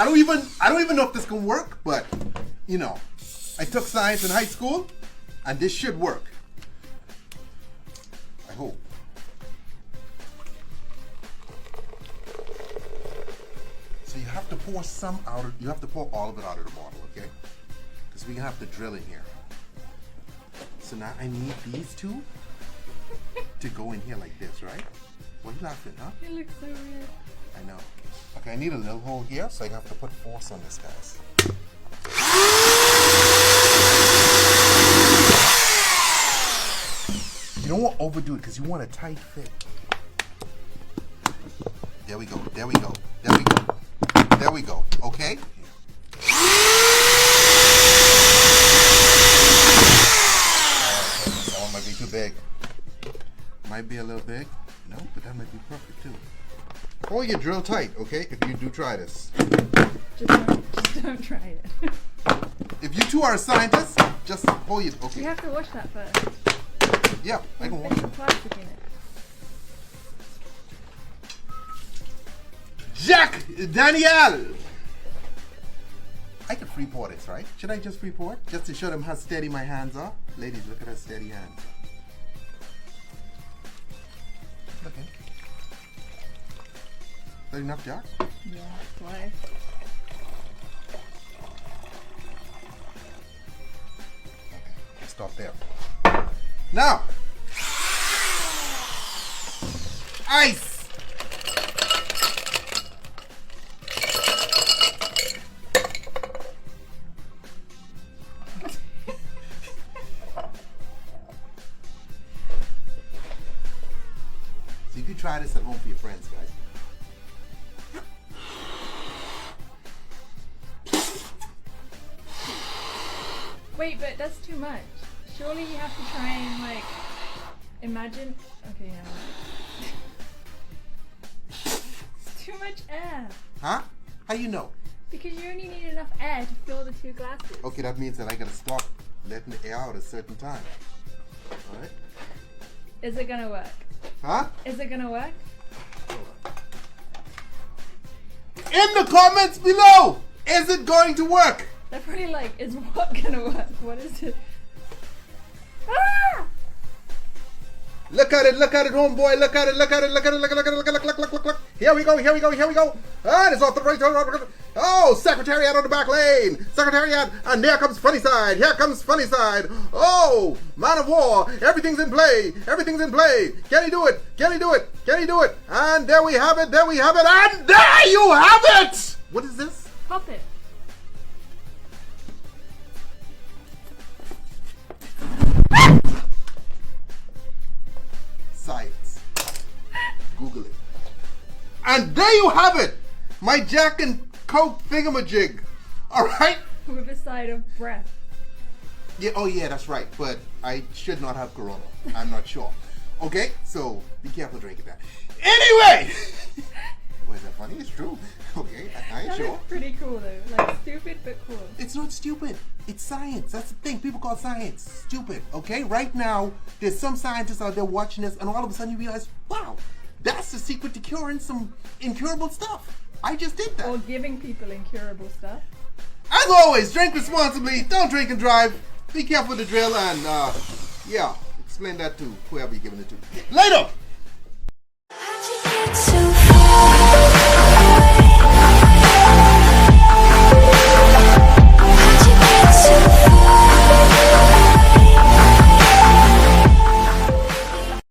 I don't even know if this can work, but you know, I took science in high school, and this should work. I hope. So you have to pour some out. You have to pour all of it out of the bottle, okay? Because we have to drill in here. So now I need these two to go in here like this, right? What are you laughing, huh? It looks so weird. I know. Okay, I need a little hole here, so I have to put force on this, guys. You don't want to overdo it because you want a tight fit. There we go. There we go. There we go. There we go. Okay. That one might be too big. Might be a little big. No, but that might be perfect too. Hold your drill tight, okay? If you do try this. Just don't try it. If you two are scientists, just hold it, okay? You have to wash that first. Yeah, I can wash There's it. plastic in it. Jack Daniel! I can free pour this, right? Should I just free pour it? Just to show them how steady my hands are? Ladies, look at how steady hands. Okay. Is that enough, Jack? Yeah, why? Okay, let's stop there. Now! Ice! So you can try this at home for your friends, guys. Wait, but that's too much. Surely you have to try and like imagine. Okay, yeah. It's too much air. Huh? How you know? Because you only need enough air to fill the two glasses. Okay, that means that I gotta stop letting the air out at a certain time. Alright? Is it gonna work? Huh? Is it gonna work? In the comments below! Is it going to work? They're probably like, is what gonna work? What is it? Ah! Look at it, homeboy, look at it. Look. Here we go. And it's off the right. Oh, Secretariat on the back lane. Secretariat, and there comes Funny Side. Here comes Funny Side. Oh, Man of War, everything's in play. Can he do it? And there we have it, and there you have it! What is this? Pop it. Science. Google it. And there you have it! My Jack and Coke thingamajig. Alright? With a side of breath. Yeah, oh yeah, that's right. But I should not have corona. I'm not sure. Okay, so be careful drinking that. Anyway! Was that funny? It's true. Okay, I ain't That sure. is pretty cool though. Like stupid but cool. It's not stupid. It's science. That's the thing. People call science stupid. Okay? Right now, there's some scientists out there watching this, and all of a sudden you realize, wow, that's the secret to curing some incurable stuff. I just did that. Or giving people incurable stuff. As always, drink responsibly. Don't drink and drive. Be careful with the drill, and yeah, explain that to whoever you're giving it to. Later. How'd you get so